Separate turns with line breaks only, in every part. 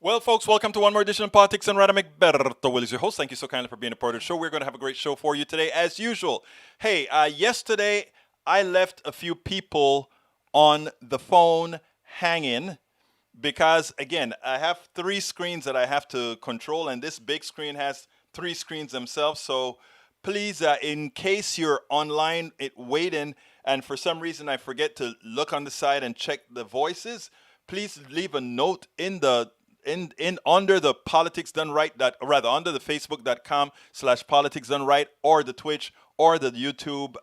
Well, folks, welcome to one more edition of Politics and Right. I'm Egberto Willis, your host. Thank you so kindly for being a part of the show. We're going to have a great show for you today, as usual. Hey, yesterday I left a few people on the phone hanging because, again, I have three screens that I have to control, and this big screen has three screens themselves. So please, in case you're online waiting, and for some reason I forget to look on the side and check the voices, please leave a note in the in under the politics done right, that rather under the facebook.com/politics done right, or the Twitch or the YouTube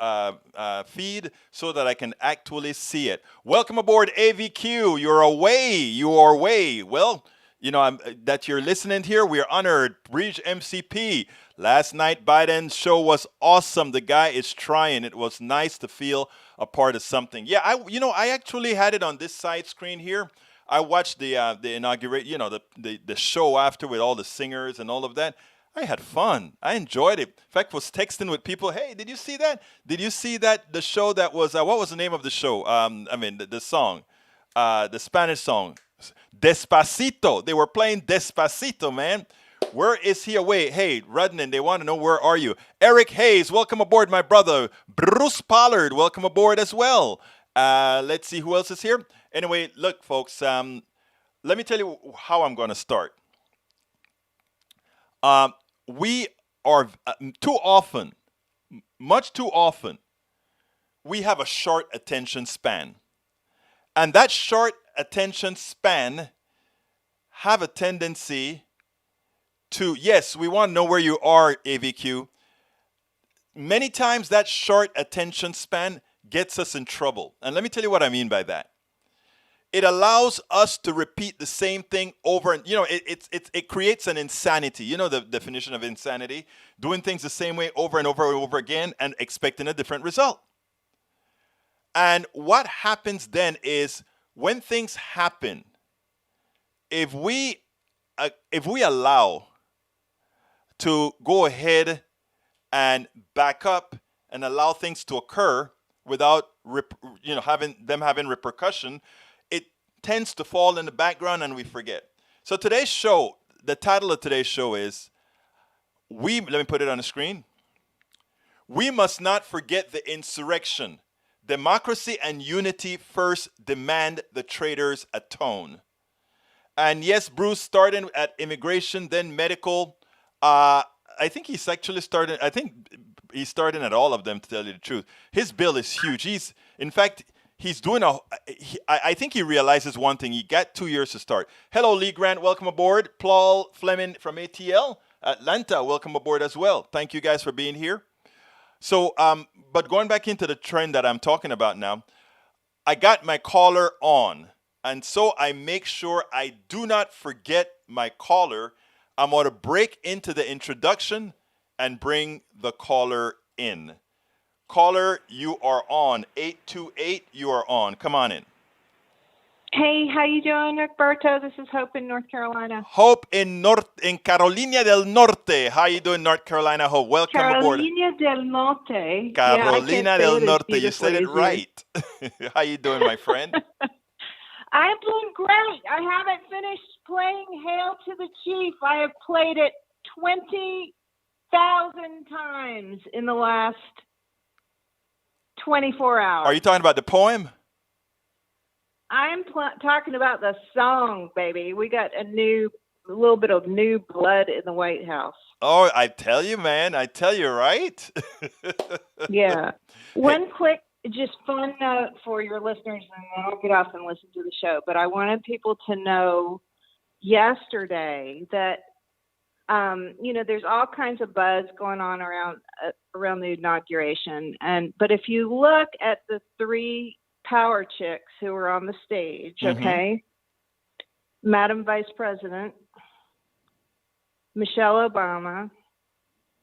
feed, so that I can actually see it. Welcome aboard, AVQ. You're away. Well, that you're listening here. We're honored. Bridge MCP. Last night Biden's show was awesome. The guy is trying. It was nice to feel a part of something. Yeah, I actually had it on this side screen here. I watched the inauguration, the show after, with all the singers and all of that. I had fun. I enjoyed it. In fact, was texting with people. Hey, did you see that? Did you see that? The show that was, what was the name of the show? The song, the Spanish song, Despacito. They were playing Despacito, man. Where is he away? Hey, Rudnan, they want to know, where are you? Eric Hayes, welcome aboard, my brother. Bruce Pollard, welcome aboard as well. Let's see who else is here. Anyway, look, folks, let me tell you how I'm going to start. We are too often, much too often, we have a short attention span. And that short attention span have a tendency to, yes, we want to know where you are, AVQ. Many times that short attention span gets us in trouble. And let me tell you what I mean by that. It allows us to repeat the same thing over, and it creates an insanity. You know the definition of insanity: doing things the same way over and over and over again and expecting a different result. And what happens then is, when things happen, if we allow to go ahead and back up and allow things to occur without having repercussion, it tends to fall in the background and we forget. So today's show, the title of today's show is, let me put it on the screen. We must not forget the insurrection. Democracy and unity first demand the traitors atone. And yes, Bruce started at immigration, then medical. I think he's actually started at all of them, to tell you the truth. His bill is huge. He's doing I think he realizes one thing. He got 2 years to start. Hello, Lee Grant. Welcome aboard. Paul Fleming from ATL, Atlanta. Welcome aboard as well. Thank you guys for being here. So, but going back into the trend that I'm talking about now, I got my caller on. And so I make sure I do not forget my caller. I'm going to break into the introduction and bring the caller in. Caller, you are on. 828, you are on. Come on in.
Hey, how you doing, Roberto? This is Hope in North Carolina.
Hope in Carolina del Norte. How you doing, North Carolina? Hope, welcome aboard.
Carolina del Norte.
Carolina del Norte. You said it right. How you doing, my friend?
I'm doing great. I haven't finished playing Hail to the Chief. I have played it 20,000 times in the last 24 hours.
Are you talking about the poem?
I'm talking about the song, baby. We got a little bit of new blood in the White House.
Oh, I tell you, man. I tell you, right?
Yeah. One quick, just fun note for your listeners, and then I'll get off and listen to the show. But I wanted people to know yesterday that, there's all kinds of buzz going on around the inauguration. But if you look at the three power chicks who were on the stage, okay? Madam Vice President, Michelle Obama,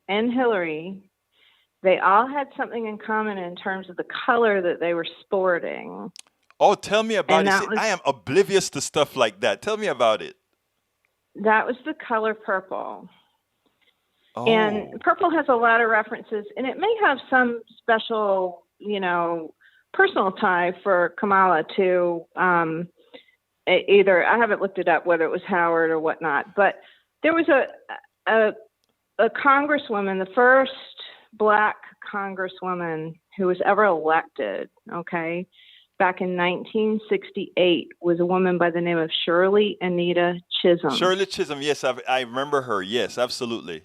and Hillary, they all had something in common in terms of the color that they were sporting.
Oh, tell me about it. See, I am oblivious to stuff like that. Tell me about it.
That was the color purple.
Oh.
And purple has a lot of references, and it may have some special, personal tie for Kamala too. either. I haven't looked it up whether it was Howard or whatnot, but there was a congresswoman, the first black congresswoman who was ever elected, okay, back in 1968, was a woman by the name of Shirley Anita Chisholm.
Shirley Chisholm, yes, I remember her. Yes, absolutely.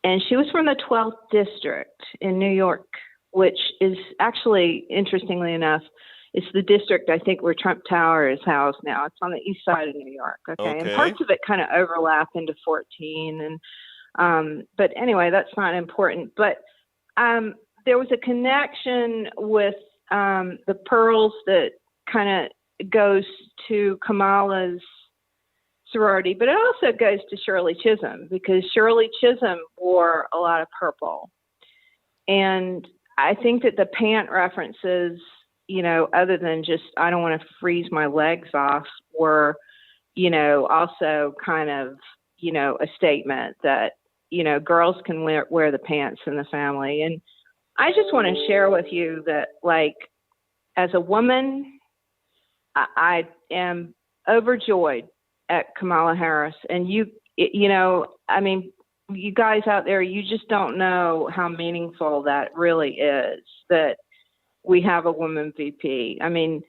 And she was from the 12th district in New York, which is actually, interestingly enough, it's the district, I think, where Trump Tower is housed now. It's on the east side of New York, okay? And
Okay.
parts of it kind of overlap into 14. But anyway, that's not important. But there was a connection with the pearls that kind of goes to Kamala's sorority, but it also goes to Shirley Chisholm, because Shirley Chisholm wore a lot of purple. And I think that the pant references, you know, other than just, I don't want to freeze my legs off, were, you know, also kind of, you know, a statement that, you know, girls can wear the pants in the family. And I just want to share with you that, like, as a woman, I am overjoyed at Kamala Harris. And you know, I mean, you guys out there, you just don't know how meaningful that really is, that we have a woman VP. I mean,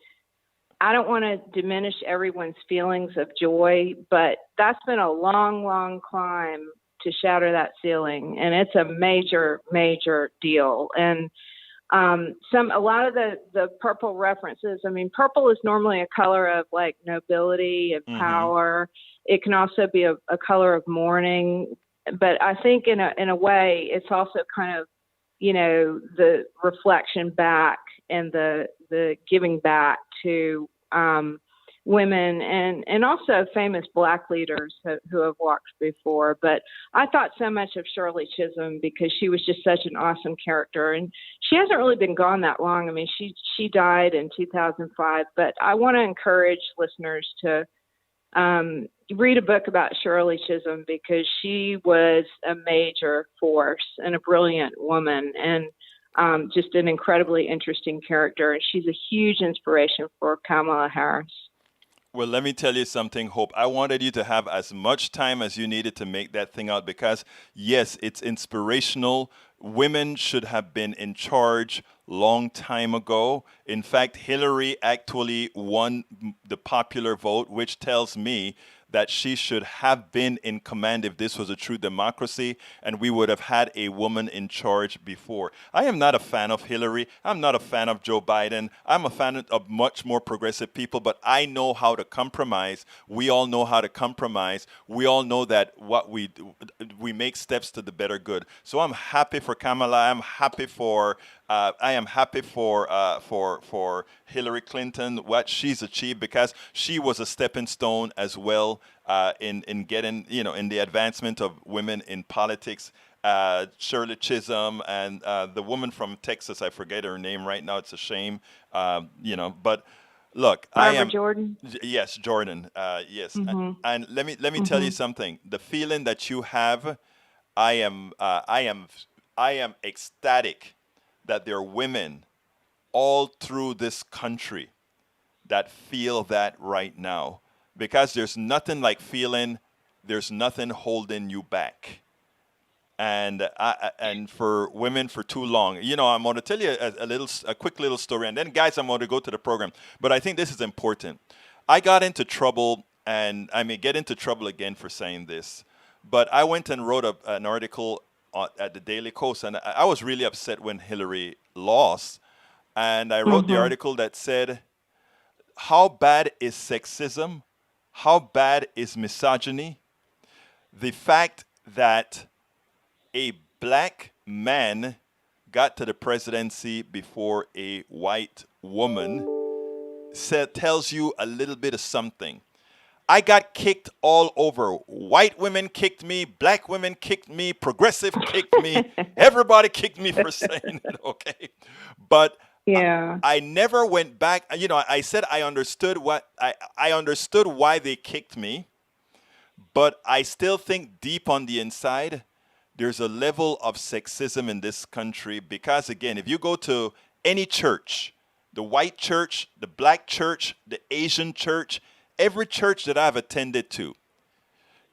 I don't want to diminish everyone's feelings of joy, but that's been a long, long climb to shatter that ceiling. And it's a major, major deal. And a lot of the purple references, I mean, purple is normally a color of like nobility and power. It can also be a color of mourning, but I think in a way, it's also kind of, you know, the reflection back and the giving back to women and also famous black leaders who have walked before. But I thought so much of Shirley Chisholm because she was just such an awesome character, and she hasn't really been gone that long. I mean, she died in 2005, but I want to encourage listeners to read a book about Shirley Chisholm, because she was a major force and a brilliant woman, and just an incredibly interesting character. And she's a huge inspiration for Kamala Harris.
Well, let me tell you something, Hope. I wanted you to have as much time as you needed to make that thing out because, yes, it's inspirational. Women should have been in charge long time ago. In fact, Hillary actually won the popular vote, which tells me that she should have been in command if this was a true democracy, and we would have had a woman in charge before. I am not a fan of Hillary. I'm not a fan of Joe Biden. I'm a fan of much more progressive people, but I know how to compromise. We all know how to compromise. We all know that what we do, we make steps to the better good. So I'm happy for Kamala. I'm happy for for Hillary Clinton, what she's achieved, because she was a stepping stone as well in getting, in the advancement of women in politics. Shirley Chisholm and the woman from Texas, I forget her name right now. It's a shame, But look,
Barbara Jordan.
Yes, Jordan. Yes,
Mm-hmm.
and let me tell you something. The feeling that you have, I am ecstatic that there are women all through this country that feel that right now, because there's nothing like feeling there's nothing holding you back. And for women for too long, I'm going to tell you a quick little story, and then guys, I'm going to go to the program. But I think this is important. I got into trouble, and I may get into trouble again for saying this, but I went and wrote an article at the Daily Kos, and I was really upset when Hillary lost. And I wrote the
Mm-hmm.
article that said, how bad is sexism? How bad is misogyny? The fact that a black man got to the presidency before a white woman tells you a little bit of something. I got kicked all over. White women kicked me, black women kicked me, progressive kicked me. Everybody kicked me for saying it, okay? But
Yeah.
I never went back. I said I understood I understood why they kicked me, but I still think deep on the inside, there's a level of sexism in this country because, again, if you go to any church, the white church, the black church, the Asian church, every church that I've attended to,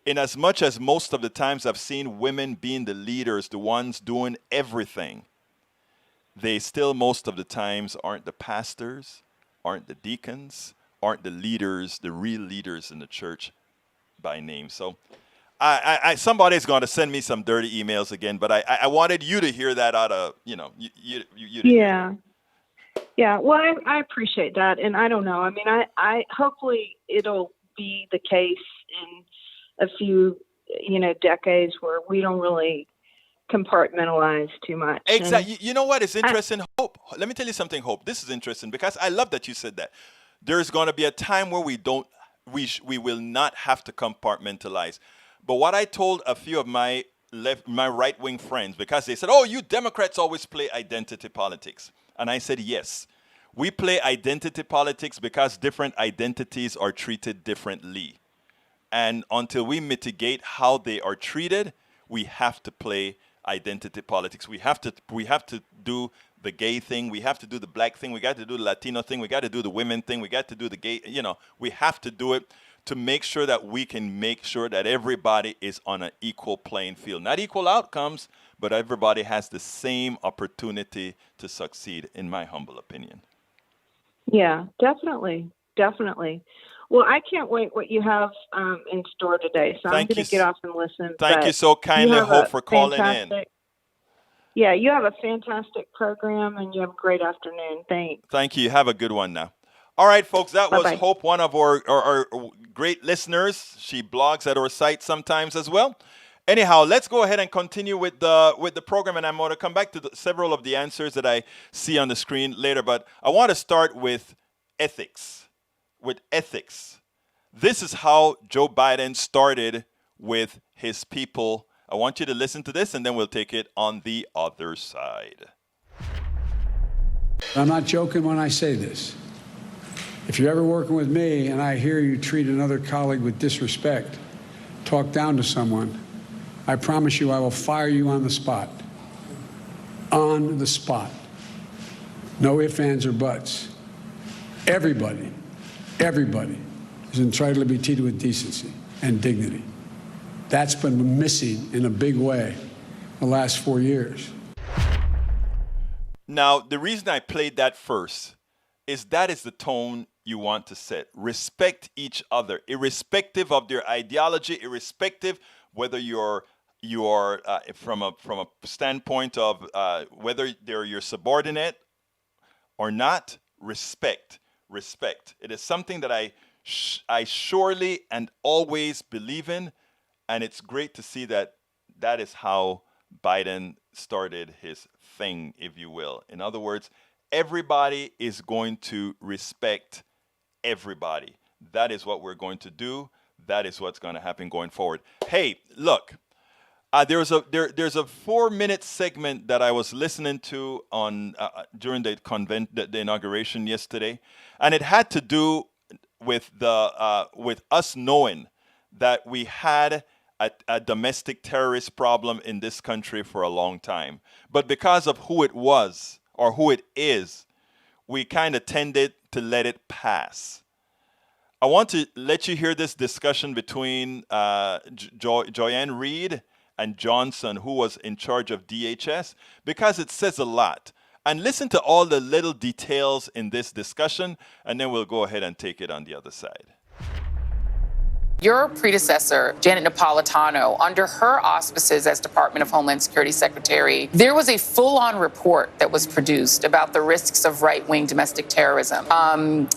in as much as most of the times I've seen women being the leaders, the ones doing everything, they still most of the times aren't the pastors, aren't the deacons, aren't the leaders, the real leaders in the church by name. So somebody's going to send me some dirty emails again, but I wanted you to hear that out of, you to hear that.
Yeah. Well, I appreciate that. And I don't know. I mean, I hopefully it'll be the case in a few, decades where we don't really compartmentalize too much.
Exactly. You know what is interesting? Hope. Let me tell you something, Hope. This is interesting because I love that you said that. There's going to be a time where we will not have to compartmentalize. But what I told a few of my right-wing friends, because they said, "Oh, you Democrats always play identity politics," and I said, "Yes, we play identity politics because different identities are treated differently, and until we mitigate how they are treated, we have to play identity politics. We have to do the gay thing. We have to do the black thing. We got to do the Latino thing. We got to do the women thing. We got to do the gay. We have to do it to make sure that we can make sure that everybody is on an equal playing field. Not equal outcomes, but everybody has the same opportunity to succeed, in my humble opinion."
Yeah, definitely. Well, I can't wait what you have in store today. So I'm going to get off and listen.
Thank you so kindly, Hope, for calling in.
Yeah, you have a fantastic program and you have a great afternoon. Thanks.
Thank you. Have a good one now. All right, folks, that was
Bye-bye.
Hope, one of our great listeners. She blogs at our site sometimes as well. Anyhow, let's go ahead and continue with the program, and I'm going to come back to several of the answers that I see on the screen later. But I want to start with ethics. This is how Joe Biden started with his people. I want you to listen to this, and then we'll take it on the other side.
I'm not joking when I say this. If you're ever working with me and I hear you treat another colleague with disrespect, talk down to someone, I promise you I will fire you on the spot. On the spot. No ifs, ands, or buts. Everybody is entitled to be treated with decency and dignity. That's been missing in a big way the last 4 years.
Now, the reason I played that first is that is the tone you want to set. Respect each other, irrespective of their ideology, irrespective whether you are from a standpoint of whether they're your subordinate or not. Respect. It is something that I surely and always believe in, and it's great to see that is how Biden started his thing, if you will. In other words, everybody is going to respect everybody. That is what we're going to do. That is what's going to happen going forward. Hey, look, there's a 4-minute segment that I was listening to on during the inauguration yesterday, and it had to do with with us knowing that we had a domestic terrorist problem in this country for a long time, but because of who it was or who it is, we kind of tended to let it pass. I want to let you hear this discussion between Joyanne Reed and Johnson, who was in charge of DHS, because it says a lot. And listen to all the little details in this discussion, and then we'll go ahead and take it on the other side.
Your predecessor, Janet Napolitano, under her auspices as Department of Homeland Security Secretary, there was a full-on report that was produced about the risks of right-wing domestic terrorism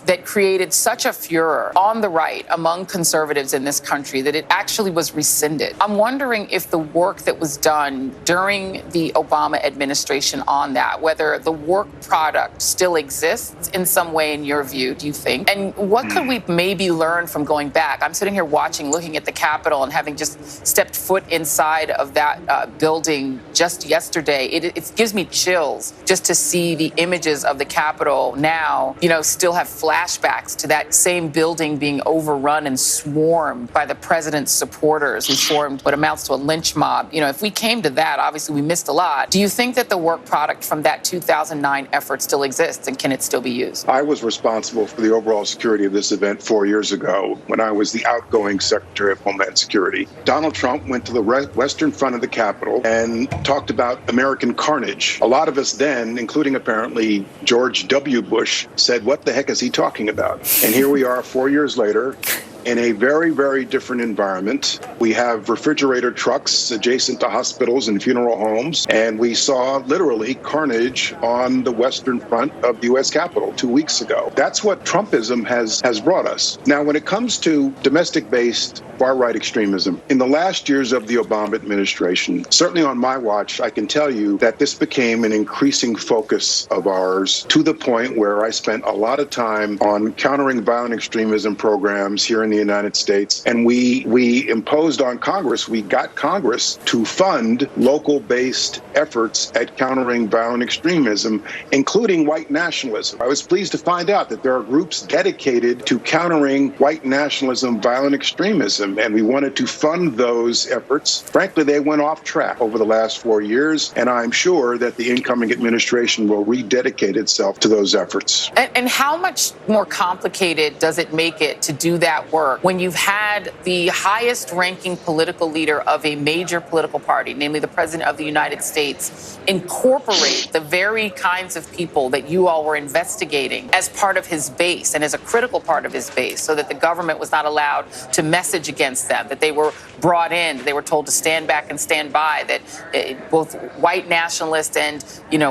that created such a furor on the right among conservatives in this country that it actually was rescinded. I'm wondering if the work that was done during the Obama administration on that, whether the work product still exists in some way in your view, do you think? And what could we maybe learn from going back? I'm sitting here looking at the Capitol and having just stepped foot inside of that building just yesterday, it gives me chills just to see the images of the Capitol now, still have flashbacks to that same building being overrun and swarmed by the president's supporters who formed what amounts to a lynch mob. If we came to that, obviously we missed a lot. Do you think that the work product from that 2009 effort still exists, and can it still be used?
I was responsible for the overall security of this event 4 years ago when I was the outgoing Secretary of Homeland Security. Donald Trump went to the western front of the Capitol and talked about American carnage. A lot of us then, including apparently George W. Bush, said, what the heck is he talking about? And here we are 4 years later, in a very, very different environment. We have refrigerator trucks adjacent to hospitals and funeral homes, and we saw literally carnage on the western front of the U.S. Capitol 2 weeks ago. That's what Trumpism has brought us. Now, when it comes to domestic-based far-right extremism, in the last years of the Obama administration, certainly on my watch, I can tell you that this became an increasing focus of ours, to the point where I spent a lot of time on countering violent extremism programs here in the United States. And we imposed on Congress, we got Congress to fund local-based efforts at countering violent extremism, including white nationalism. I was pleased to find out that there are groups dedicated to countering white nationalism, violent extremism, and we wanted to fund those efforts. Frankly, they went off track over the last 4 years, and I'm sure that the incoming administration will rededicate itself to those efforts.
And how much more complicated does it make it to do that work when you've had the highest ranking political leader of a major political party, namely the President of the United States, incorporate the very kinds of people that you all were investigating as part of his base and as a critical part of his base, so that the government was not allowed to message against them, that they were brought in, they were told to stand back and stand by, that both white nationalists and,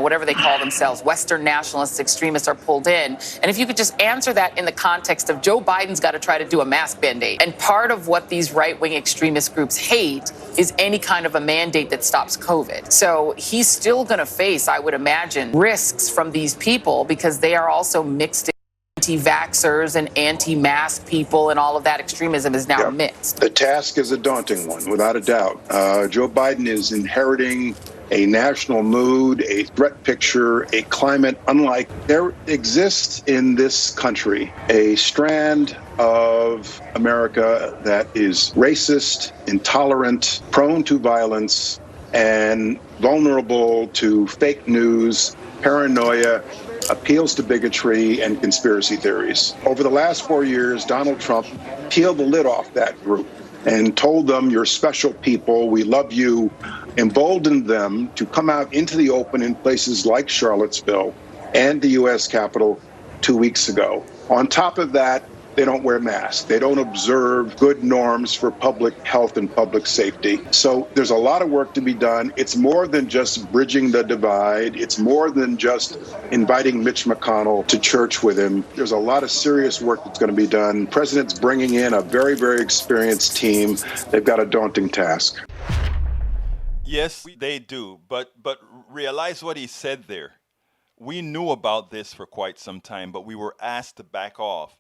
whatever they call themselves, Western nationalists, extremists are pulled in. And if you could just answer that in the context of Joe Biden's got to try to do a mask mandate. And part of what these right-wing extremist groups hate is any kind of a mandate that stops COVID. So he's still going to face, I would imagine, risks from these people because they are also mixed anti-vaxxers and anti-mask people, and all of that extremism is now mixed.
The task is a daunting one, without a doubt. Joe Biden is inheriting a national mood, a threat picture, a climate unlike. There exists in this country a strand of America that is racist, intolerant, prone to violence, and vulnerable to fake news, paranoia, appeals to bigotry, and conspiracy theories. Over the last 4 years, Donald Trump peeled the lid off that group and told them, you're special people, we love you, emboldened them to come out into the open in places like Charlottesville and the U.S. Capitol 2 weeks ago. On top of that, they don't wear masks. They don't observe good norms for public health and public safety. So there's a lot of work to be done. It's more than just bridging the divide. It's more than just inviting Mitch McConnell to church with him. There's a lot of serious work that's going to be done. The president's bringing in a very, very experienced team. They've got a daunting task.
Yes, they do. But realize what he said there. We knew about this for quite some time, but we were asked to back off.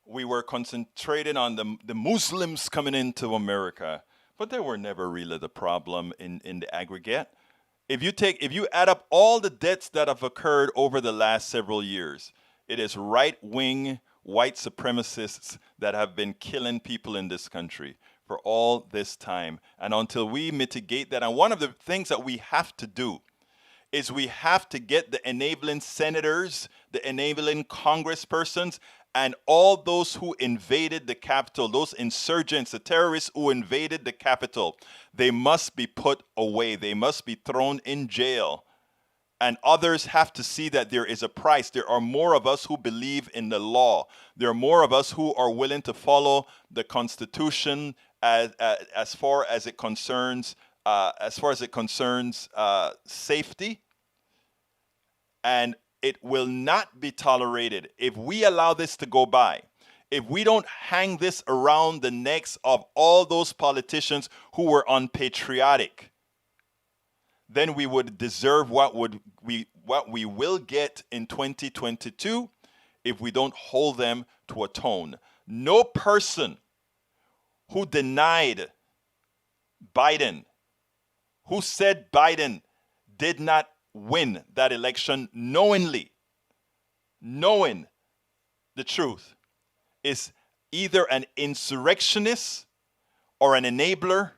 We were concentrated on the Muslims coming into America, but they were never really the problem in the aggregate. If you add up all the deaths that have occurred over the last several years, it is right-wing white supremacists that have been killing people in this country for all this time. And until we mitigate that, and one of the things that we have to do is we have to get the enabling senators, the enabling congresspersons, and all those who invaded the Capitol, those insurgents, the terrorists who invaded the Capitol, they must be put away. They must be thrown in jail. And others have to see that there is a price. There are more of us who believe in the law. There are more of us who are willing to follow the Constitution as far as it concerns safety. And it will not be tolerated if we allow this to go by. If we don't hang this around the necks of all those politicians who were unpatriotic, then we would deserve what we will get in 2022 if we don't hold them to atone. No person who denied Biden, who said Biden did not win that election knowing the truth, is either an insurrectionist or an enabler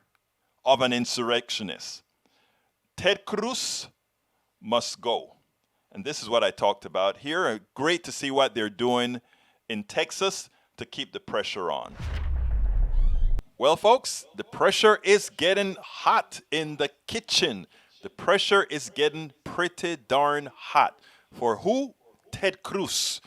of an insurrectionist. Ted Cruz must go. And this is what I talked about here. Great to see what they're doing in Texas to keep the pressure on. Well, folks, the pressure is getting hot in the kitchen. The pressure is getting pretty darn hot. For who? Ted Cruz.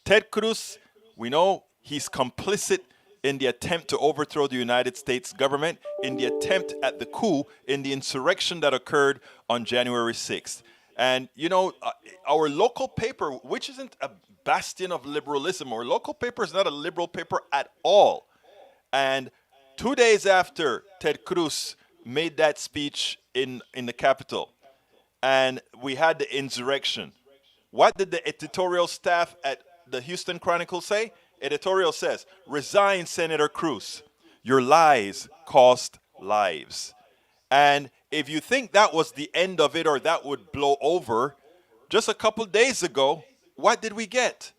Ted Cruz, we know he's complicit in the attempt to overthrow the United States government, in the attempt at the coup, in the insurrection that occurred on January 6th. And, you know, our local paper, which isn't a bastion of liberalism, our local paper is not a liberal paper at all. And 2 days after Ted Cruz made that speech in the Capitol, and we had the insurrection, what did the editorial staff at the Houston Chronicle say? Editorial says, resign, Senator Cruz. Your lies cost lives. And if you think that was the end of it or that would blow over, just a couple days ago, what did we get?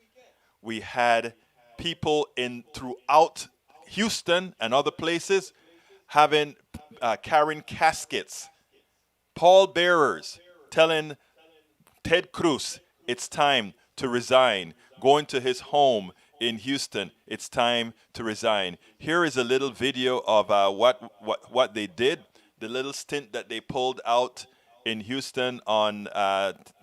We had people throughout Houston and other places carrying caskets, pallbearers telling Ted Cruz it's time to resign, going to his home in Houston, it's time to resign. Here is a little video of what they did, the little stint that they pulled out in Houston on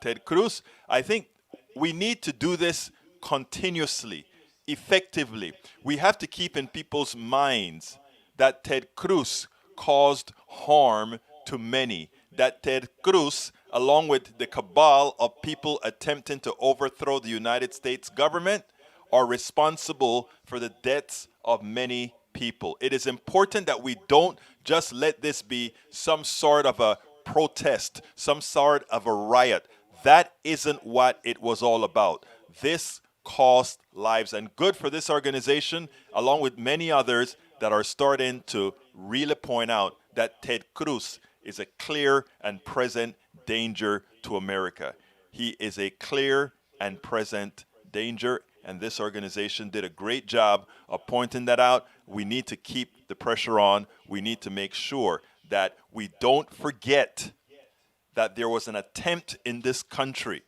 Ted Cruz. I think we need to do this continuously, effectively. We have to keep in people's minds that Ted Cruz caused harm to many, that Ted Cruz, along with the cabal of people attempting to overthrow the United States government, are responsible for the deaths of many people. It is important that we don't just let this be some sort of a protest, some sort of a riot. That isn't what it was all about. This cost lives, and good for this organization, along with many others that are starting to really point out that Ted Cruz is a clear and present danger to America. He is a clear and present danger, and this organization did a great job of pointing that out. We need to keep the pressure on. We need to make sure that we don't forget that there was an attempt in this country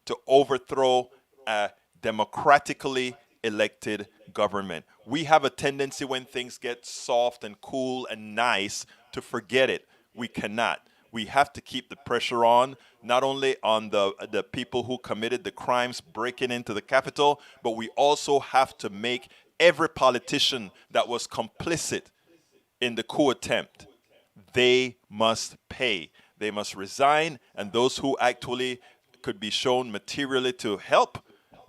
to overthrow a democratically elected government. We have a tendency when things get soft and cool and nice to forget it. We cannot. We have to keep the pressure on, not only on the people who committed the crimes breaking into the Capitol, but we also have to make every politician that was complicit in the coup attempt, they must pay. They must resign, and those who actually could be shown materially to help,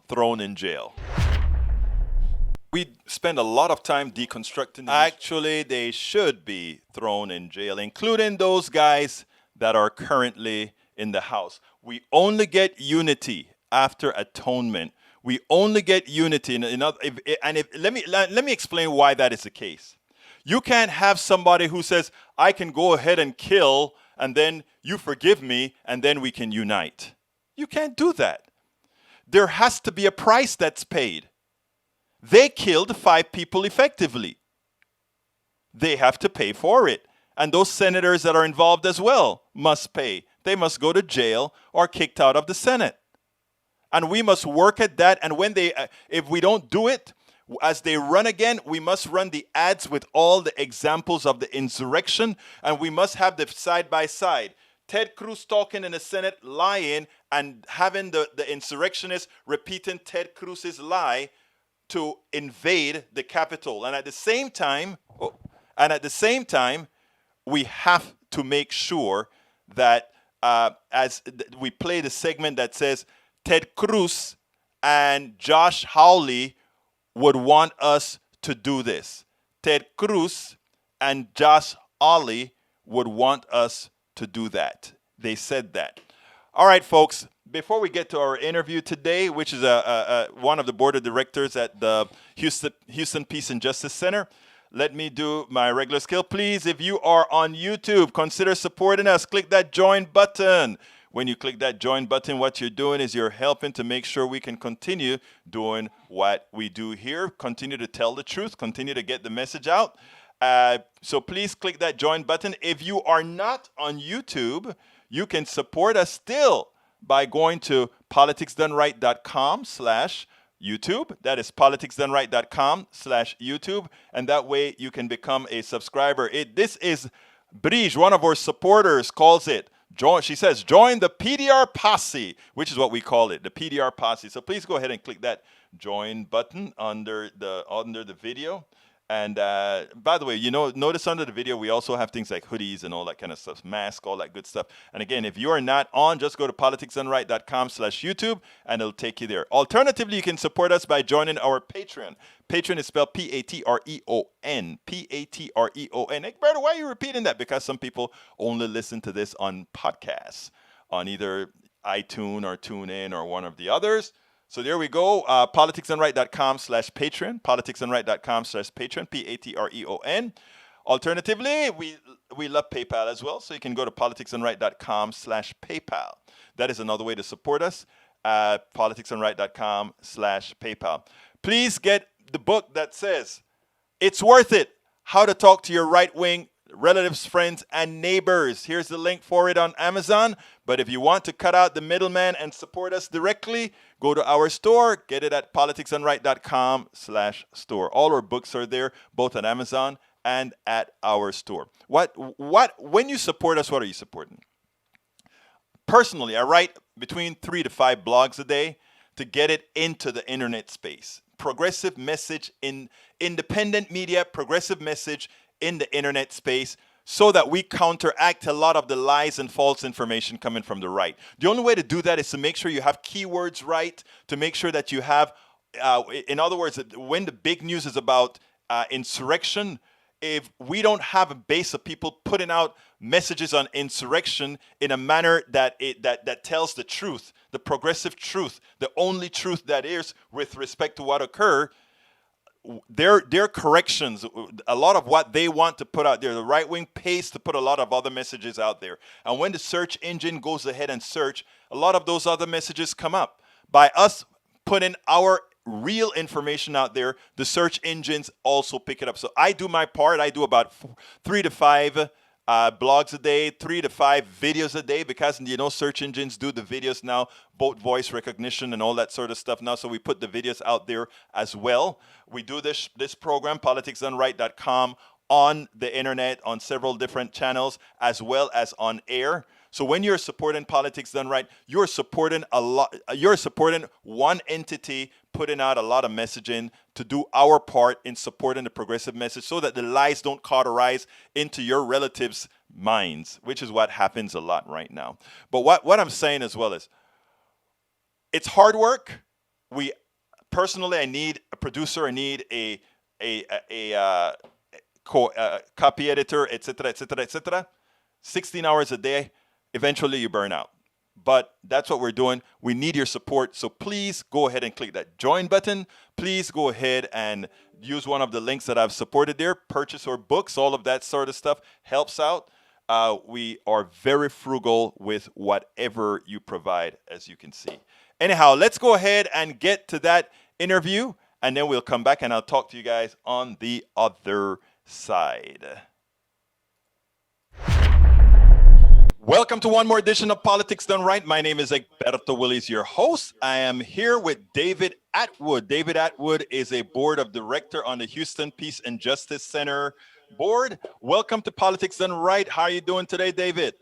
thrown in jail. We spend a lot of time deconstructing. Actually, they should be thrown in jail, including those guys that are currently in the House. We only get unity after atonement. We only get unity. Let me explain why that is the case. You can't have somebody who says, I can go ahead and kill, and then you forgive me, and then we can unite. You can't do that. There has to be a price that's paid. They killed 5 people effectively. They have to pay for it. And those senators that are involved as well must pay. They must go to jail or kicked out of the Senate. And we must work at that. And when if we don't do it, as they run again, we must run the ads with all the examples of the insurrection. And we must have the side by side. Ted Cruz talking in the Senate, lying, and having the insurrectionists repeating Ted Cruz's lie to invade the Capitol. And at the same time, we have to make sure that we play the segment that says Ted Cruz and Josh Hawley would want us to do this. Ted Cruz and Josh Hawley would want us to do that. They said that. All right, folks. Before we get to our interview today, which is one of the board of directors at the Houston Peace and Justice Center, let me do my regular skill. Please, if you are on YouTube, consider supporting us. Click that join button. When you click that join button, what you're doing is you're helping to make sure we can continue doing what we do here, continue to tell the truth, continue to get the message out. So please click that join button. If you are not on YouTube, you can support us still by going to politicsdoneright.com/YouTube. That is politicsdoneright.com/YouTube. And that way you can become a subscriber. This is Brige, one of our supporters, calls it. She says, join the PDR posse, which is what we call it, the PDR posse. So please go ahead and click that join button under the video. And by the way, notice under the video, we also have things like hoodies and all that kind of stuff, masks, all that good stuff. And again, if you are not on, just go to politicsdoneright.com/YouTube and it'll take you there. Alternatively, you can support us by joining our Patreon. Patreon is spelled Patreon. Patreon. Egberto, why are you repeating that? Because some people only listen to this on podcasts, on either iTunes or TuneIn or one of the others. So there we go, politicsdoneright.com/Patreon, politicsdoneright.com/Patreon, Patreon. Alternatively, we love PayPal as well, so you can go to politicsdoneright.com/PayPal. That is another way to support us, politicsdoneright.com/PayPal. Please get the book that says, it's worth it, How to Talk to Your Right-Wing Relatives, Friends, and Neighbors. Here's the link for it on Amazon. But if you want to cut out the middleman and support us directly, go to our store. Get it at politicsdoneright.com/store. All our books are there, both at Amazon and at our store. When you support us, what are you supporting? Personally, I write between 3 to 5 blogs a day to get it into the internet space. Progressive message in independent media, progressive message in the internet space, so that we counteract a lot of the lies and false information coming from the right. The only way to do that is to make sure you have keywords right, to make sure that you have, in other words, when the big news is about insurrection, if we don't have a base of people putting out messages on insurrection in a manner that tells the truth, the progressive truth, the only truth that is with respect to what occurred, their corrections, a lot of what they want to put out there, the right wing pays to put a lot of other messages out there. And when the search engine goes ahead and search, a lot of those other messages come up. By us putting our real information out there, the search engines also pick it up. So I do my part. I do about 3 to 5 blogs a day, 3 to 5 videos a day, because search engines do the videos now, both voice recognition and all that sort of stuff now. So we put the videos out there as well. We do this program, politicsdoneright.com, on the internet, on several different channels, as well as on air. So when you're supporting Politics Done Right, you're supporting one entity putting out a lot of messaging to do our part in supporting the progressive message, so that the lies don't cauterize into your relatives' minds, which is what happens a lot right now. But what I'm saying as well is, it's hard work. Personally, I need a producer. I need a copy editor, etc., etc., etc. 16 hours a day. Eventually, you burn out. But that's what we're doing. We need your support. So please go ahead and click that join button. Please go ahead and use one of the links that I've supported there. Purchase our books, all of that sort of stuff helps out. We are very frugal with whatever you provide, as you can see. Anyhow, let's go ahead and get to that interview, and then we'll come back and I'll talk to you guys on the other side. Welcome to one more edition of Politics Done Right. My name is Egberto Willies, your host. I am here with David Atwood. David Atwood is a board of director on the Houston Peace and Justice Center board. Welcome to Politics Done Right. How are you doing today, David?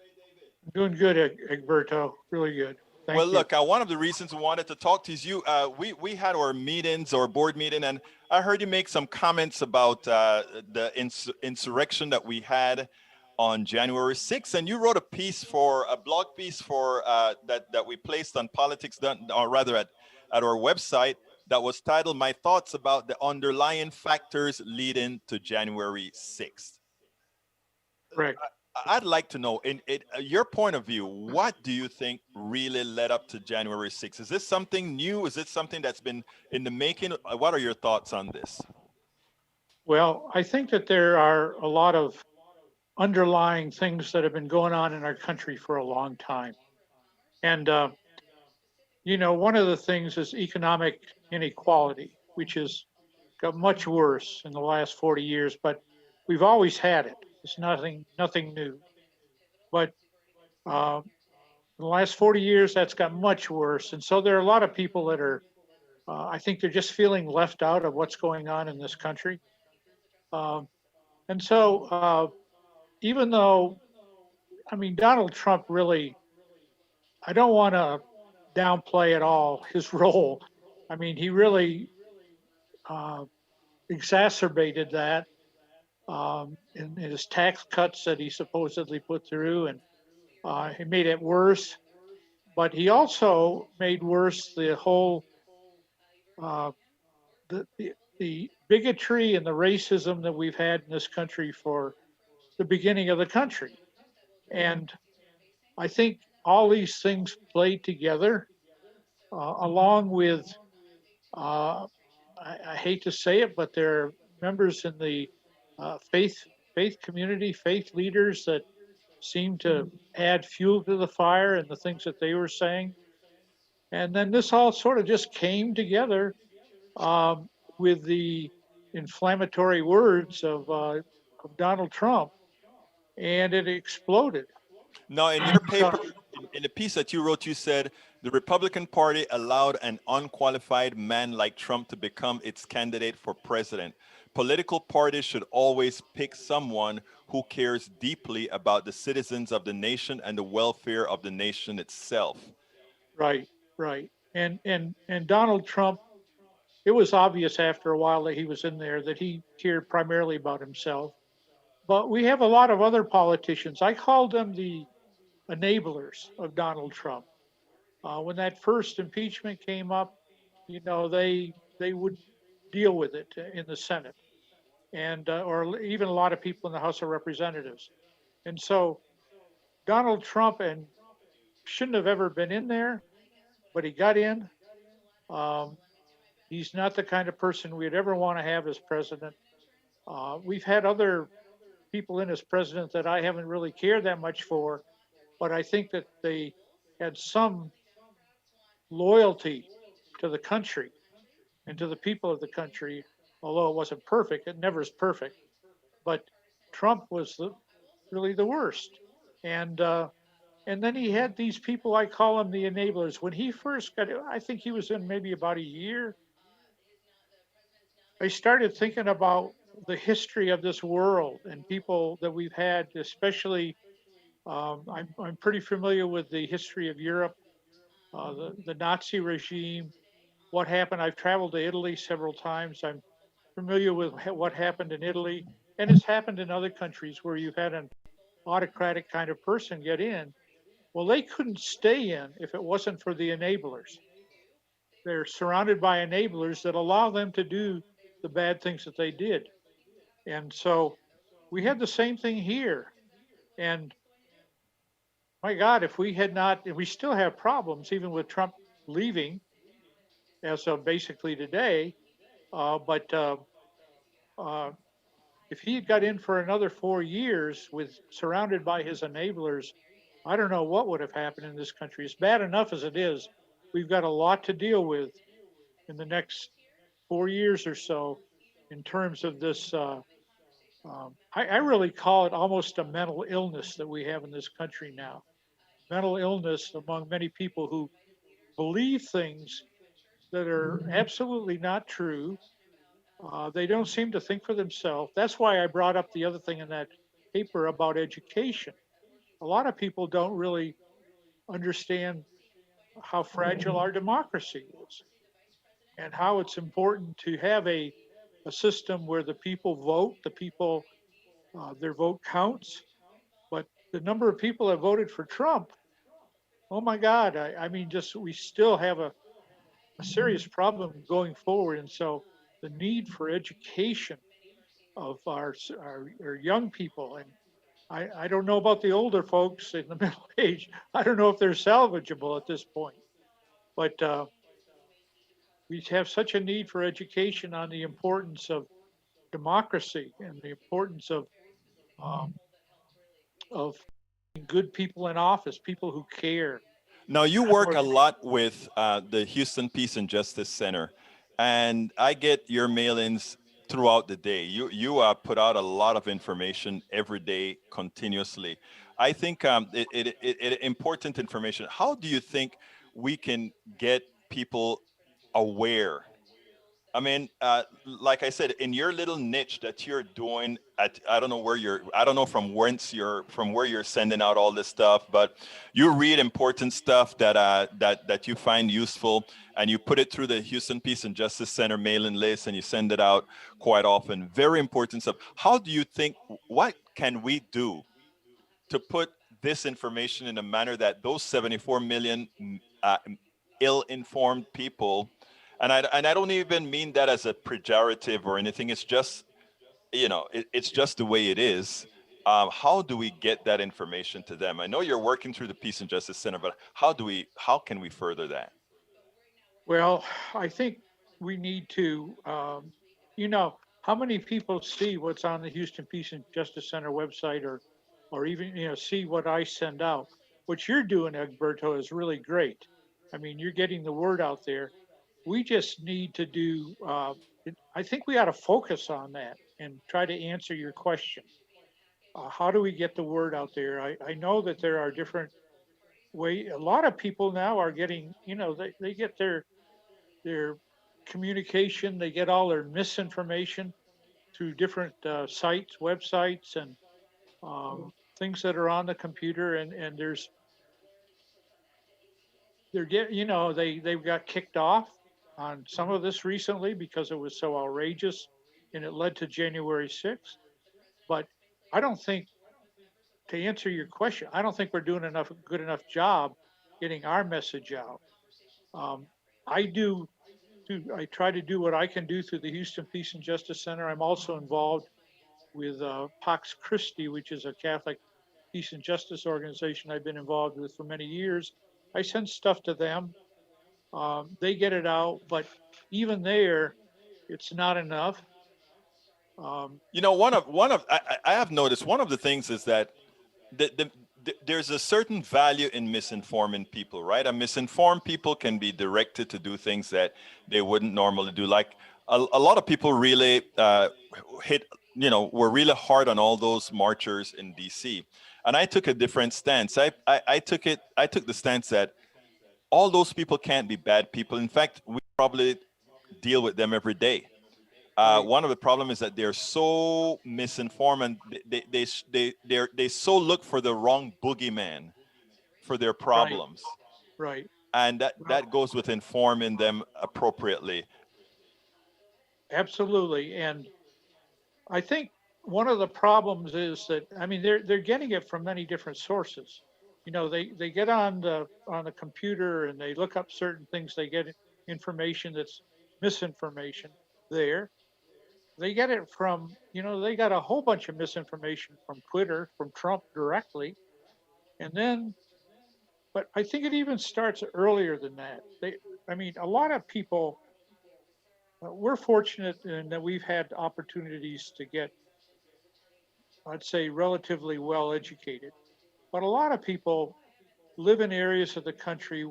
Doing good, Egberto. Really good. Thank you.
Look, one of the reasons we wanted to talk to you, we had our meetings, our board meeting, and I heard you make some comments about the insurrection that we had on January 6th, and you wrote a blog piece for that we placed on Politics Done, or rather at our website, that was titled "My Thoughts About the Underlying Factors Leading to January 6th."
Correct.
I'd like to know, in your point of view, what do you think really led up to January 6th? Is this something new? Is it something that's been in the making? What are your thoughts on this?
Well, I think that there are a lot of underlying things that have been going on in our country for a long time. And, one of the things is economic inequality, which has got much worse in the last 40 years, but we've always had it. It's nothing new. But in the last 40 years, that's got much worse. And so there are a lot of people that are, I think they're just feeling left out of what's going on in this country. Um, and so even though, Donald Trump really, I don't want to downplay at all his role. He really uh, exacerbated that in his tax cuts that he supposedly put through, and he made it worse. But he also made worse the whole uh, the bigotry and the racism that we've had in this country for the beginning of the country. And I think all these things played together, along with, I hate to say it, but there are members in the faith community, faith leaders that seem to add fuel to the fire and the things that they were saying. And then this all sort of just came together um, with the inflammatory words of Donald Trump, and it exploded.
Now, in your
So,
paper, in the piece that you wrote, you said the Republican Party allowed an unqualified man like Trump to become its candidate for president. Political parties should always pick someone who cares deeply about the citizens of the nation and the welfare of the nation itself.
right, right. And Donald Trump, it was obvious after a while that he was in there that he cared primarily about himself. But we have a lot of other politicians. I called them the enablers of Donald Trump. When that first impeachment came up, they would deal with it in the Senate, and or even a lot of people in the House of Representatives. And so Donald Trump and shouldn't have ever been in there, but he got in. Um, he's not the kind of person we'd ever want to have as president. We've had other people in as president that I haven't really cared that much for, but I think that they had some loyalty to the country and to the people of the country, although it wasn't perfect. It never is perfect. But Trump was really the worst. And and then he had these people, I call them the enablers. When he first got, I think he was in maybe about a year. I started thinking about the history of this world and people that we've had, especially. I'm pretty familiar with the history of Europe, the Nazi regime, what happened. I've traveled to Italy several times. I'm familiar with what happened in Italy, and it's happened in other countries where you've had an autocratic kind of person get in. Well, they couldn't stay in if it wasn't for the enablers. They're surrounded by enablers that allow them to do the bad things that they did. And so we had the same thing here. And my God, if we had not, and we still have problems even with Trump leaving as of basically today, but uh, if he got in for another 4 years with surrounded by his enablers, I don't know what would have happened in this country. It's bad enough as it is. We've got a lot to deal with in the next 4 years or so in terms of this. I really call it almost a mental illness that we have in this country now. Mental illness among many people who believe things that are absolutely not true. They don't seem to think for themselves. That's why I brought up the other thing in that paper about education. A lot of people don't really understand how fragile our democracy is and how it's important to have a system where the people vote, the people, their vote counts. But the number of people that voted for Trump, oh my God, just we still have a serious problem going forward. And so the need for education of our young people, and I don't know about the older folks in the middle age. I don't know if they're salvageable at this point, but we have such a need for education on the importance of democracy and the importance of good people in office, people who care.
Now, you work a lot with the Houston Peace and Justice Center, and I get your mail-ins throughout the day. You put out a lot of information every day, continuously. I think it important information. How do you think we can get people aware? I mean, like I said, in your little niche that you're doing at, I don't know where I don't know from where you're sending out all this stuff, but you read important stuff that you find useful, and you put it through the Houston Peace and Justice Center mailing list, and you send it out quite often. Very important stuff. How do you think, what can we do to put this information in a manner that those 74 million ill-informed people, and I don't even mean that as a pejorative or anything. It's just, it's just the way it is. How do we get that information to them? I know you're working through the Peace and Justice Center, but how can we further that?
Well, I think we need to, how many people see what's on the Houston Peace and Justice Center website, or even, see what I send out? What you're doing, Egberto, is really great. I mean, you're getting the word out there. We just need to do, I think we ought to focus on that and try to answer your question. How do we get the word out there? I know that there are different ways. A lot of people now are getting, they get their communication, they get all their misinformation through different sites, websites, and things that are on the computer. And they've got kicked off on some of this recently because it was so outrageous and it led to January 6th. But I don't think, to answer your question, I don't think we're doing good enough job getting our message out. Um, I do I try to do what I can do through the Houston Peace and Justice Center. I'm also involved with Pax Christi, which is a Catholic peace and justice organization I've been involved with for many years. I send stuff to them. They get it out, but even there, it's not enough.
I have noticed one of the things is that there's a certain value in misinforming people, right? And misinformed people can be directed to do things that they wouldn't normally do. Like a lot of people really were really hard on all those marchers in DC. And I took a different stance. I took the stance that all those people can't be bad people. In fact, we probably deal with them every day. One of the problems is that they're so misinformed, and they so look for the wrong boogeyman for their problems.
Right.
And that goes with informing them appropriately.
Absolutely. And I think one of the problems is that, I mean, they're getting it from many different sources. They get on the computer and they look up certain things. They get information that's misinformation there. They get it from, they got a whole bunch of misinformation from Twitter, from Trump directly. And then, but I think it even starts earlier than that. A lot of people, we're fortunate in that we've had opportunities to get, I'd say, relatively well educated. But a lot of people live in areas of the country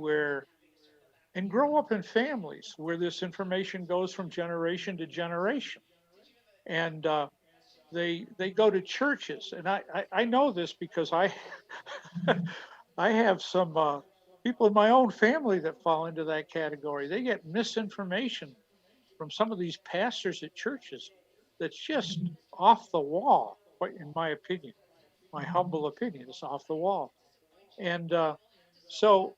and grow up in families where this information goes from generation to generation. And they go to churches, and I know this because I I have some people in my own family that fall into that category. They get misinformation from some of these pastors at churches that's just off the wall, in my opinion. My humble opinion, is off the wall. And so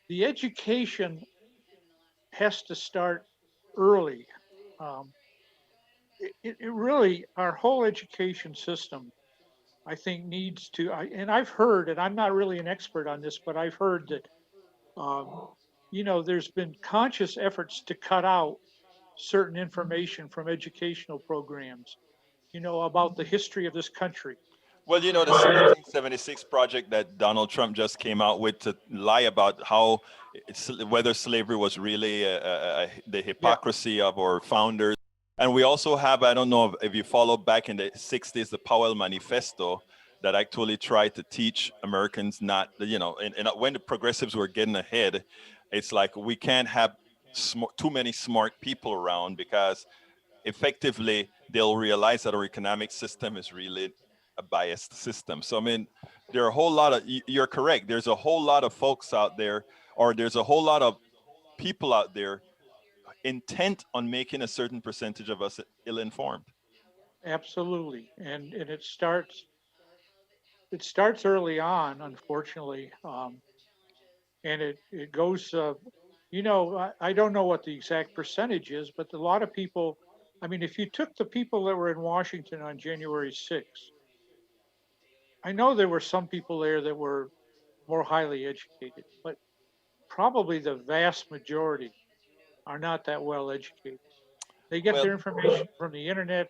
the education has to start early. Um, it really, our whole education system, I think, needs to, and I've heard, and I'm not really an expert on this, but I've heard that, there's been conscious efforts to cut out certain information from educational programs, about the history of this country.
Well, you know, the 1776 project that Donald Trump just came out with to lie about how whether slavery was really the
Yeah,
hypocrisy of our founders. And we also have, I don't know if you followed back in the 60s, the Powell Manifesto that actually tried to teach Americans not, you know, and when the progressives were getting ahead, it's like we can't have too many smart people around because effectively they'll realize that our economic system is really a biased system. So I mean, there are a whole lot of you're correct. There's a whole lot of folks out there, or there's a whole lot of people out there intent on making a certain percentage of us ill-informed.
absolutely. And it starts early on, unfortunately, and it goes. I don't know what the exact percentage is, but a lot of people. I mean, if you took the people that were in Washington on January 6th, I know there were some people there that were more highly educated, but probably the vast majority are not that well educated. They get
Well,
their information from the internet,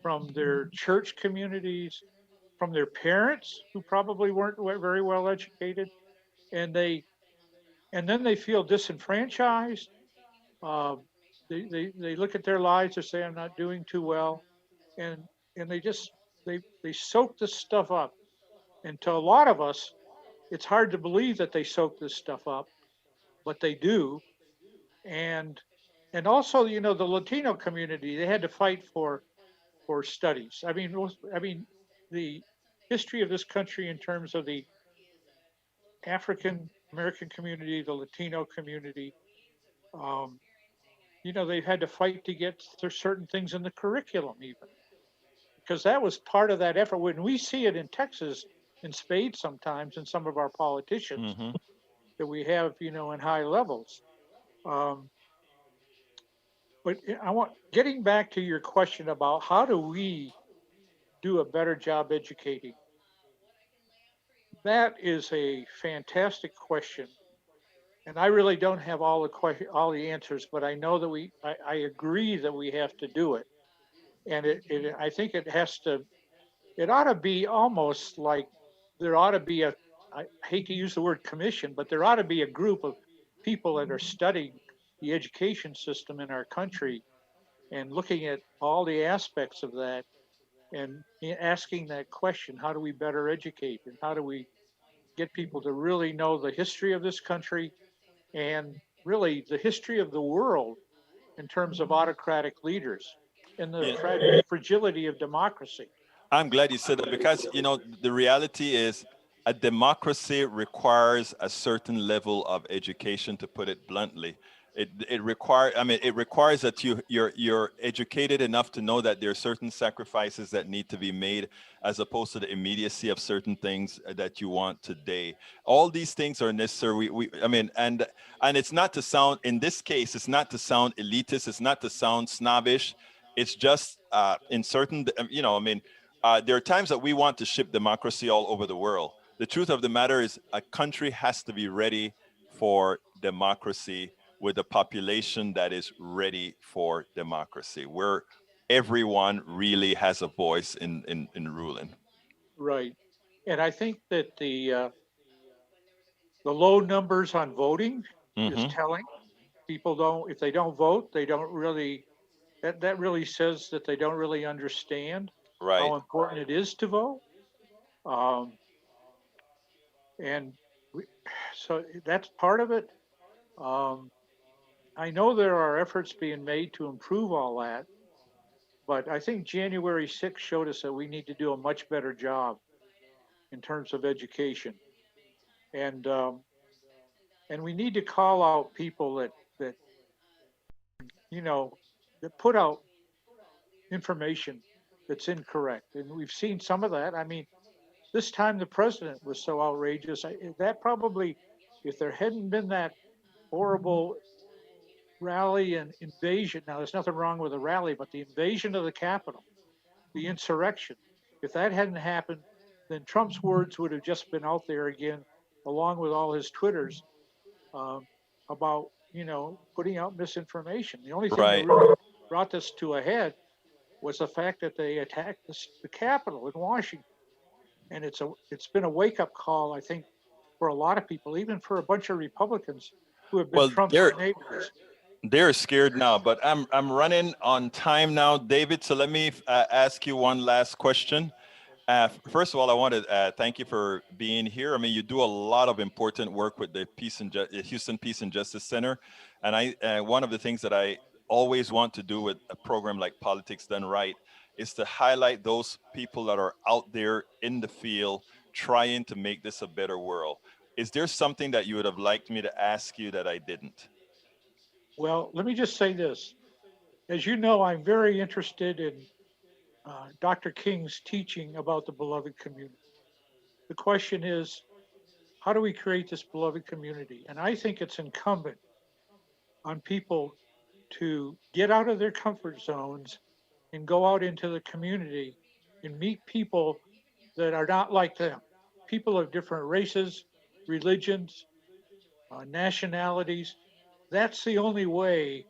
from their church communities, from their parents who probably weren't very well educated, and then they feel disenfranchised. Uh, they look at their lives and say, "I'm not doing too well," and and they soak this stuff up. And to a lot of us, it's hard to believe that they soak this stuff up, but they do. And also, the Latino community, they had to fight for studies. I mean, the history of this country in terms of the African American community, the Latino community, um, they've had to fight to get certain things in the curriculum, even because that was part of that effort. When we see it in Texas in spades sometimes in some of our politicians
hmm
that we have, in high levels. Um, but I want getting back to your question about how do we do a better job educating. That is a fantastic question, and I really don't have all the answers, but I know that I agree that we have to do it, and I think it ought to be almost like there ought to be I hate to use the word commission, but there ought to be a group of people that are studying the education system in our country and looking at all the aspects of that and asking that question: how do we better educate, and how do we get people to really know the history of this country and really the history of the world in terms of autocratic leaders and the
Yeah.
fragility of democracy.
I'm glad you said that because you know the reality is a democracy requires a certain level of education, to put it bluntly. It requires that you're educated enough to know that there are certain sacrifices that need to be made as opposed to the immediacy of certain things that you want today. All these things are necessary. And it's not to sound, in this case, it's not to sound elitist, it's not to sound snobbish. It's just in certain, there are times that we want to ship democracy all over the world. The truth of the matter is a country has to be ready for democracy with a population that is ready for democracy, where everyone really has a voice in ruling.
Right. And I think that the low numbers on voting is
hmm
telling. People don't, if they don't vote, they don't really, that really says that they don't really understand
Right.
how important it is to vote. Um, and we, so that's part of it. Um, I know there are efforts being made to improve all that, but I think January 6th showed us that we need to do a much better job in terms of education. And and we need to call out people that you know that put out information that's incorrect, and we've seen some of that. I mean, this time the president was so outrageous. That probably, if there hadn't been that horrible rally and invasion. Now, there's nothing wrong with a rally, but the invasion of the Capitol, the insurrection, if that hadn't happened, then Trump's words would have just been out there again, along with all his Twitters um, about, putting out misinformation. The only thing that
Right.
really brought this to a head was the fact that they attacked the Capitol in Washington. And it's been a wake-up call, I think, for a lot of people, even for a bunch of Republicans who have been
Well,
Trump's enablers.
they're scared now, but I'm running on time now, David. So let me ask you one last question. First of all, I want to thank you for being here. I mean, you do a lot of important work with the Houston Peace and Justice Center, and one of the things that I always want to do with a program like Politics Done Right is to highlight those people that are out there in the field trying to make this a better world. Is there something that you would have liked me to ask you that I didn't?
Well, let me just say this. As you know, I'm very interested in Dr. King's teaching about the beloved community. The question is, how do we create this beloved community? And I think it's incumbent on people to get out of their comfort zones and go out into the community and meet people that are not like them, people of different races, religions, nationalities. That's the only way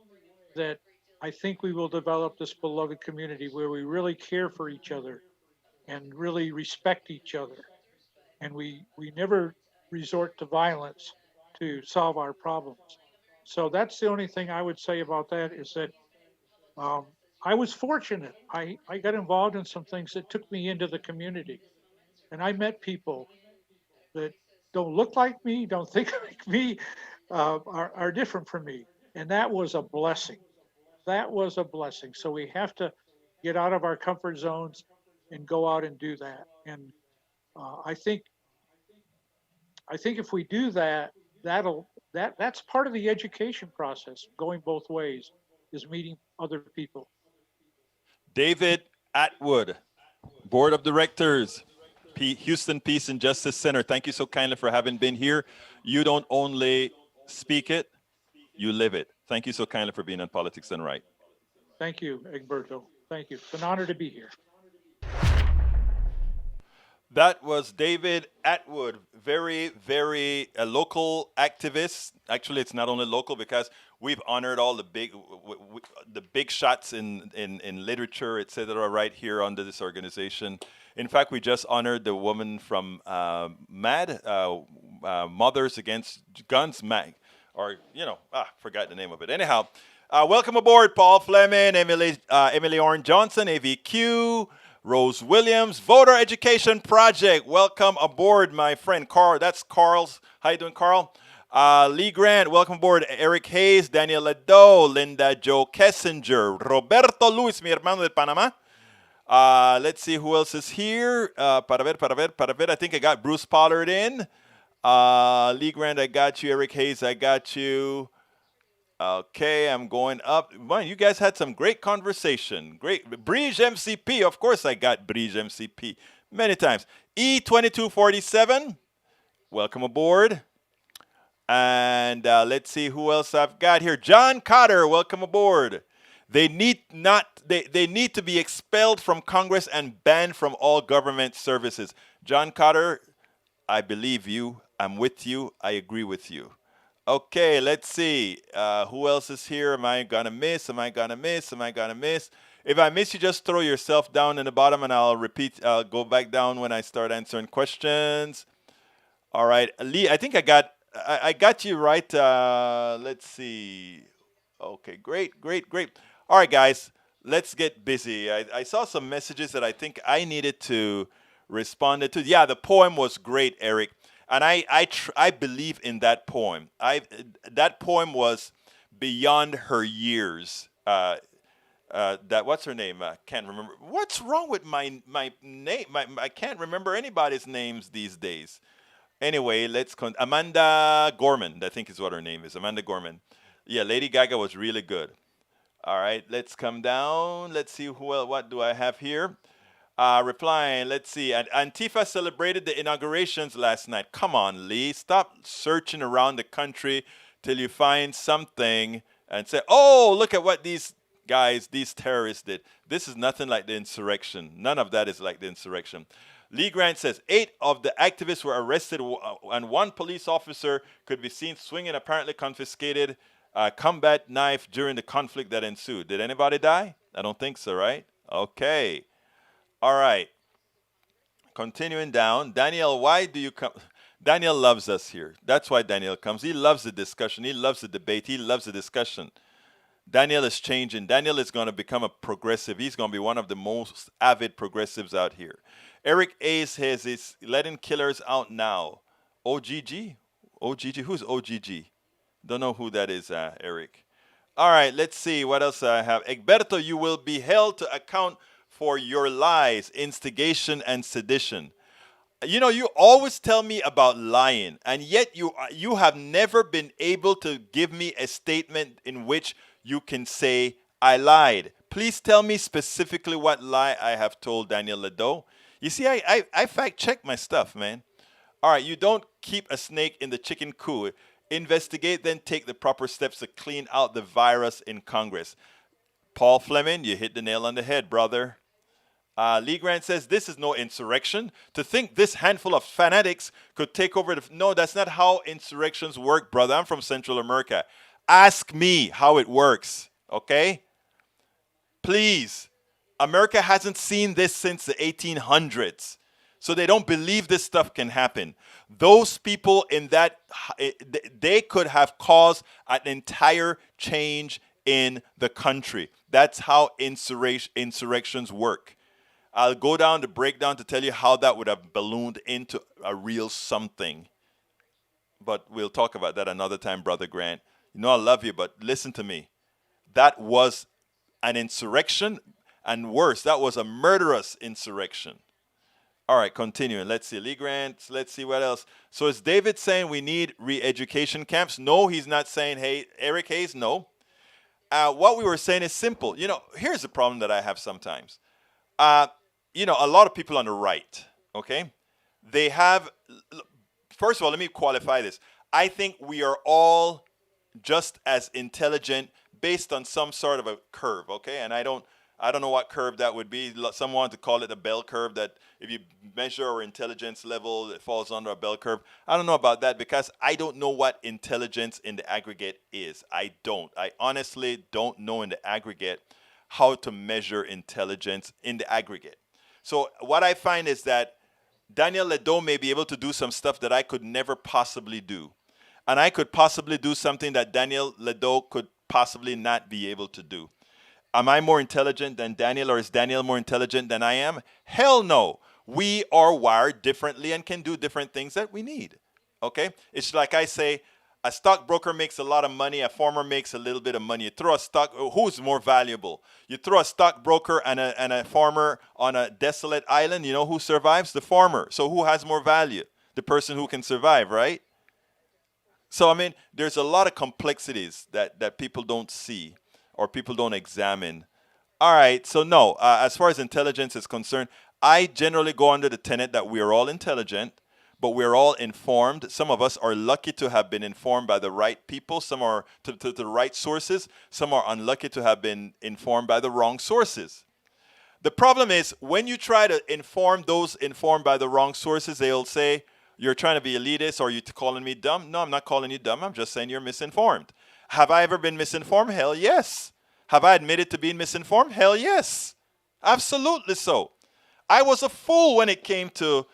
that I think we will develop this beloved community where we really care for each other and really respect each other. And we never resort to violence to solve our problems. So that's the only thing I would say about that is that um, I was fortunate. I got involved in some things that took me into the community. And I met people that don't look like me, don't think like me, are different from me. And that was a blessing. That was a blessing. So we have to get out of our comfort zones and go out and do that. And uh, I think I think if we do that, that's part of the education process. Going both ways is meeting other people.
David Atwood, Board of Directors, Houston Peace and Justice Center. Thank you so kindly for having been here. You don't only speak it, you live it. Thank you so kindly for being on Politics Done Right.
Thank you, Egberto. Thank you. It's an honor to be here.
That was David Atwood, very local activist. Actually, it's not only local because we've honored all the big shots in literature, etc., right here under this organization. In fact, we just honored the woman from MAD, Mothers Against Guns, MAG, or forgot the name of it. Anyhow, welcome aboard, Paul Fleming, Emily Orn Johnson, AVQ. Rose Williams, Voter Education Project. Welcome aboard, my friend Carl. That's Carl's. How you doing, Carl? Lee Grant, welcome aboard. Eric Hayes, Daniel Ledo, Linda Joe Kessinger, Roberto Luis, mi hermano de Panama. Let's see who else is here. Para ver. I think I got Bruce Pollard in. Lee Grant, I got you. Eric Hayes, I got you. Okay, I'm going up. Man, you guys had some great conversation. Great. Brige MCP. Of course, I got Brige MCP many times. E2247. Welcome aboard. And let's see who else I've got here. John Cotter. Welcome aboard. They need to be expelled from Congress and banned from all government services. John Cotter, I believe you. I'm with you. I agree with you. Okay, let's see. Who else is here? Am I gonna miss? If I miss you, just throw yourself down in the bottom and I'll repeat. I'll go back down when I start answering questions. All right, Lee, I think I got you right. Let's see. Okay, great. All right, guys, let's get busy. I saw some messages that I think I needed to respond to. Yeah, the poem was great, Eric. And I believe in that poem. That poem was beyond her years. What's her name? I can't remember. What's wrong with my name? I can't remember anybody's names these days. Anyway, Amanda Gorman, I think is what her name is. Amanda Gorman. Yeah, Lady Gaga was really good. All right, let's come down. Let's see what do I have here. Replying, let's see. Antifa celebrated the inaugurations last night. Come on, Lee. Stop searching around the country till you find something and say, oh, look at what these terrorists did. This is nothing like the insurrection. None of that is like the insurrection. Lee Grant says 8 of the activists were arrested and 1 police officer could be seen swinging apparently confiscated combat knife during the conflict that ensued. Did anybody die? I don't think so, right? Okay. All right. continuing down. Daniel, why do you come? Daniel loves us here. That's why Daniel comes. He loves the discussion. He loves the debate. He loves the discussion. Daniel is changing. Daniel is going to become a progressive. He's going to be one of the most avid progressives out here. Eric A says he's letting killers out now. OGG? OGG? Who's OGG? Don't know who that is, Eric. All right, let's see what else I have. Egberto, you will be held to account for your lies, instigation, and sedition. You know, you always tell me about lying, and yet you have never been able to give me a statement in which you can say, I lied. Please tell me specifically what lie I have told Daniel Ledo. You see, I fact-check my stuff, man. All right, you don't keep a snake in the chicken coop. Investigate, then take the proper steps to clean out the virus in Congress. Paul Fleming, you hit the nail on the head, brother. Lee Grant says, this is no insurrection. To think this handful of fanatics could take over the... No, that's not how insurrections work, brother. I'm from Central America. Ask me how it works, okay? Please. America hasn't seen this since the 1800s. So they don't believe this stuff can happen. Those people in that, they could have caused an entire change in the country. That's how insurrections work. I'll go down the breakdown to tell you how that would have ballooned into a real something. But we'll talk about that another time, Brother Grant. You know I love you, but listen to me. That was an insurrection, and worse, that was a murderous insurrection. All right, continuing. Let's see. Lee Grant, let's see what else. So is David saying we need re-education camps? No, he's not saying, hey, Eric Hayes, no. What we were saying is simple. You know, here's the problem that I have sometimes. You know, a lot of people on the right, okay, they have, first of all, let me qualify this. I think we are all just as intelligent based on some sort of a curve, okay? And I don't know what curve that would be. Some want to call it a bell curve, that if you measure our intelligence level, it falls under a bell curve. I don't know about that because I don't know what intelligence in the aggregate is. I honestly don't know in the aggregate how to measure intelligence in the aggregate. So what I find is that Daniel Ledo may be able to do some stuff that I could never possibly do. And I could possibly do something that Daniel Ledo could possibly not be able to do. Am I more intelligent than Daniel, or is Daniel more intelligent than I am? Hell no. We are wired differently and can do different things that we need. Okay? It's like I say, a stockbroker makes a lot of money, a farmer makes a little bit of money. You throw a stock, who's more valuable? You throw a stockbroker and a farmer on a desolate island, you know who survives? The farmer. So who has more value? The person who can survive, right? So, I mean, there's a lot of complexities that people don't see or people don't examine. All right, so no, as far as intelligence is concerned, I generally go under the tenet that we are all intelligent, but we're all informed. Some of us are lucky to have been informed by the right people. Some are to the right sources. Some are unlucky to have been informed by the wrong sources. The problem is when you try to inform those informed by the wrong sources, they'll say, you're trying to be elitist, or you're calling me dumb. No, I'm not calling you dumb. I'm just saying you're misinformed. Have I ever been misinformed? Hell yes. Have I admitted to being misinformed? Hell yes. Absolutely so. I was a fool when it came to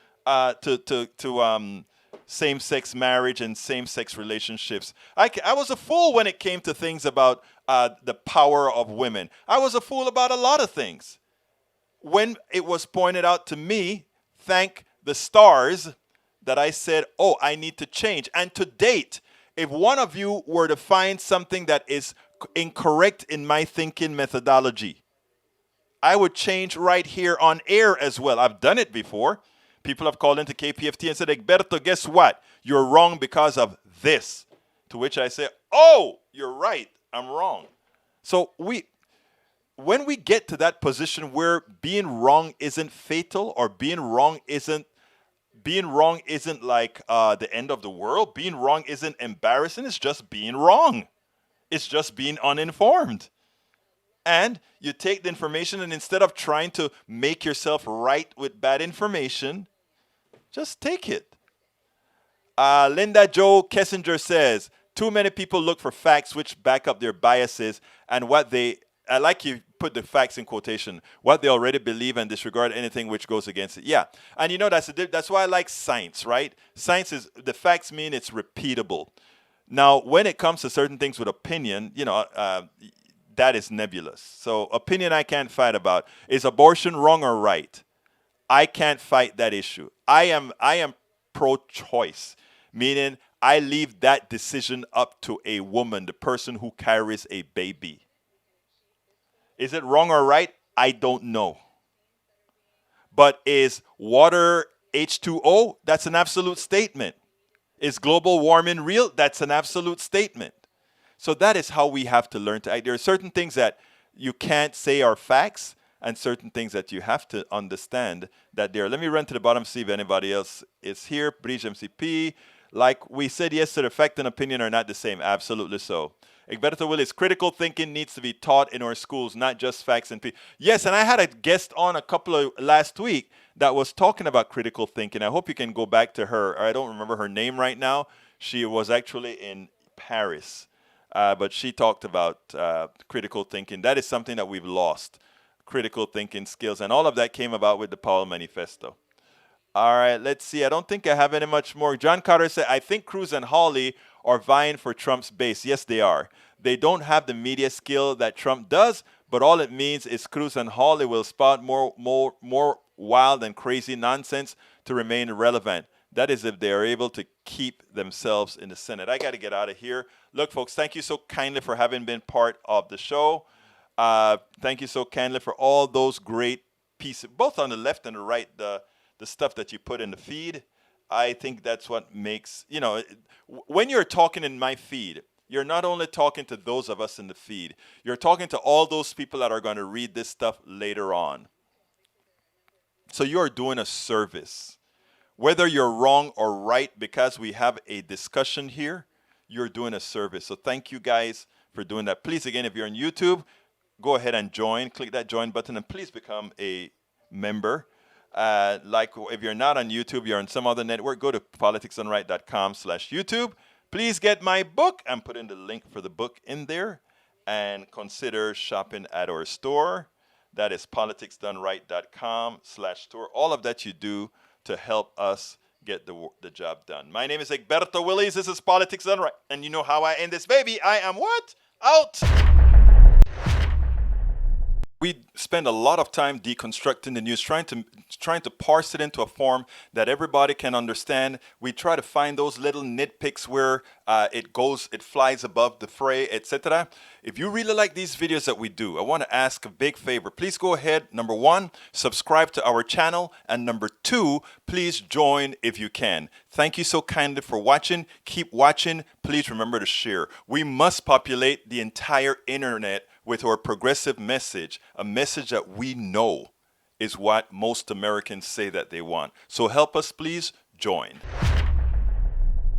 same-sex marriage and same-sex relationships. I was a fool when it came to things about the power of women. I was a fool about a lot of things. When it was pointed out to me, thank the stars, that I said, oh, I need to change. And to date, if one of you were to find something that is incorrect in my thinking methodology, I would change right here on air as well. I've done it before. People have called into KPFT and said, Egberto, guess what? You're wrong because of this. To which I say, oh, you're right. I'm wrong. So when we get to that position where being wrong isn't fatal, or being wrong isn't like the end of the world. Being wrong isn't embarrassing. It's just being wrong. It's just being uninformed. And you take the information, and instead of trying to make yourself right with bad information, just take it. Linda Jo Kessinger says, too many people look for facts which back up their biases and what they... I like you put the facts in quotation, what they already believe and disregard anything which goes against it. Yeah. And you know, that's why I like science, right? Science is, the facts mean it's repeatable. Now, when it comes to certain things with opinion, you know, that is nebulous. So opinion I can't fight about. Is abortion wrong or right? I can't fight that issue. I am pro-choice, meaning I leave that decision up to a woman, the person who carries a baby. Is it wrong or right? I don't know. But is water H2O? That's an absolute statement. Is global warming real? That's an absolute statement. So that is how we have to learn to act. There are certain things that you can't say are facts, and certain things that you have to understand that they're. Let me run to the bottom, see if anybody else is here. Bridge MCP. Like we said yesterday, fact and opinion are not the same. Absolutely so. Egberto Willis, critical thinking needs to be taught in our schools, not just facts and yes, and I had a guest on a couple of last week that was talking about critical thinking. I hope you can go back to her. I don't remember her name right now. She was actually in Paris, but she talked about critical thinking. That is something that we've lost, critical thinking skills, and all of that came about with the Powell Manifesto. All right, let's see. I don't think I have any much more. John Carter said, I think Cruz and Hawley are vying for Trump's base. Yes, they are. They don't have the media skill that Trump does, but all it means is Cruz and Hawley will spout more wild and crazy nonsense to remain relevant. That is if they are able to keep themselves in the Senate. I got to get out of here. Look, folks, thank you so kindly for having been part of the show. Thank you so kindly for all those great pieces, both on the left and the right, the stuff that you put in the feed. I think that's what makes, you know, when you're talking in my feed, you're not only talking to those of us in the feed, you're talking to all those people that are going to read this stuff later on. So you're doing a service. Whether you're wrong or right, because we have a discussion here, you're doing a service. So thank you guys for doing that. Please, again, if you're on YouTube, go ahead and join. Click that join button and please become a member. Like if you're not on YouTube, you're on some other network, go to politicsdoneright.com/YouTube. Please get my book and put in the link for the book in there and consider shopping at our store. That is politicsdoneright.com/store. All of that you do to help us get the job done. My name is Egberto Willis. This is Politics Done Right. And you know how I end this, baby. I am what? Out. We spend a lot of time deconstructing the news, trying to parse it into a form that everybody can understand. We try to find those little nitpicks where it flies above the fray, etc. If you really like these videos that we do, I want to ask a big favor. Please go ahead, number one, subscribe to our channel, and number two, please join if you can. Thank you so kindly for watching. Keep watching. Please remember to share. We must populate the entire internet with our progressive message, a message that we know is what most Americans say that they want. So help us, please join.